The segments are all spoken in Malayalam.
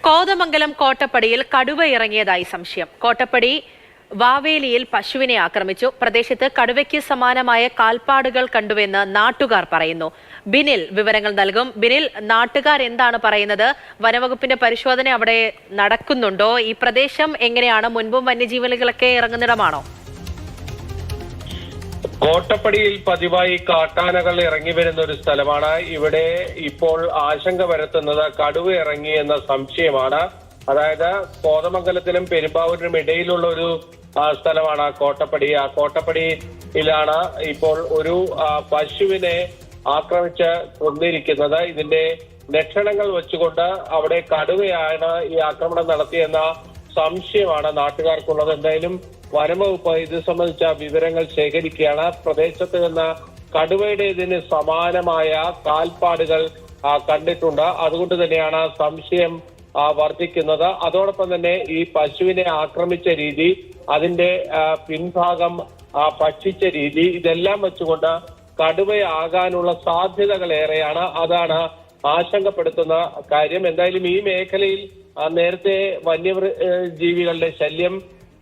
കോതമംഗലം കോട്ടപ്പടിയിൽ കടുവ ഇറങ്ങിയതായി സംശയം. കോട്ടപ്പടി വാവേലിയിൽ പശുവിനെ ആക്രമിച്ചു. പ്രദേശത്ത് കടുവയ്ക്ക് സമാനമായ കാൽപ്പാടുകൾ കണ്ടുവെന്ന് നാട്ടുകാർ പറയുന്നു. ബിനിൽ വിവരങ്ങൾ നൽകും. ബിനിൽ, നാട്ടുകാർ എന്താണ് പറയുന്നത്? വനവകുപ്പിന്റെ പരിശോധന അവിടെ നടക്കുന്നുണ്ടോ? ഈ പ്രദേശം എങ്ങനെയാണ്? മുൻപും വന്യജീവികളൊക്കെ ഇറങ്ങുന്നിടമാണോ? കോട്ടപ്പടിയിൽ പതിവായി കാട്ടാനകൾ ഇറങ്ങി വരുന്ന ഒരു സ്ഥലമാണ്. ഇവിടെ ഇപ്പോൾ ആശങ്ക പരത്തുന്നത് കടുവ ഇറങ്ങി എന്ന സംശയമാണ്. അതായത് കോതമംഗലത്തിനും പെരുമ്പാവൂരിനും ഇടയിലുള്ള ഒരു സ്ഥലമാണ് കോട്ടപ്പടി. ആ കോട്ടപ്പടിയിലാണ് ഇപ്പോൾ ഒരു പശുവിനെ ആക്രമിച്ച് കൊന്നിരിക്കുന്നത്. ഇതിന്റെ ലക്ഷണങ്ങൾ വെച്ചുകൊണ്ട് അവിടെ കടുവയാണ് ഈ ആക്രമണം നടത്തിയെന്ന സംശയമാണ് നാട്ടുകാർക്കുള്ളത്. എന്തായാലും വനംവകുപ്പ് ഇത് സംബന്ധിച്ച വിവരങ്ങൾ ശേഖരിക്കുകയാണ്. പ്രദേശത്ത് നിന്ന് കടുവയുടേതിന് സമാനമായ കാൽപ്പാടുകൾ കണ്ടിട്ടുണ്ട്. അതുകൊണ്ട് തന്നെയാണ് സംശയം വർദ്ധിക്കുന്നത്. അതോടൊപ്പം തന്നെ ഈ പശുവിനെ ആക്രമിച്ച രീതി, അതിന്റെ പിൻഭാഗം ഭക്ഷിച്ച രീതി, ഇതെല്ലാം വെച്ചുകൊണ്ട് കടുവയാകാനുള്ള സാധ്യതകൾ ഏറെയാണ്. അതാണ് ആശങ്കപ്പെടുത്തുന്ന കാര്യം. എന്തായാലും ഈ മേഖലയിൽ നേരത്തെ വന്യജീവികളുടെ ശല്യം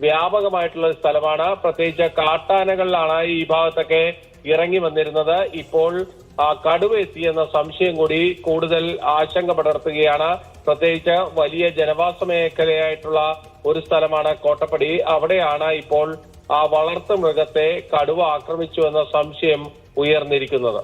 വ്യാപകമായിട്ടുള്ള സ്ഥലമാണ്. പ്രത്യേകിച്ച് കാട്ടാനകളിലാണ് ഈ ഭാഗത്തൊക്കെ ഇറങ്ങി വന്നിരുന്നത്. ഇപ്പോൾ കടുവ എത്തിയെന്ന സംശയം കൂടി കൂടുതൽ ആശങ്ക പടർത്തുകയാണ്. പ്രത്യേകിച്ച് വലിയ ജനവാസ മേഖലയായിട്ടുള്ള ഒരു സ്ഥലമാണ് കോട്ടപ്പടി. അവിടെയാണ് ഇപ്പോൾ വളർത്തു മൃഗത്തെ കടുവ ആക്രമിച്ചു എന്ന സംശയം ഉയർന്നിരിക്കുന്നത്.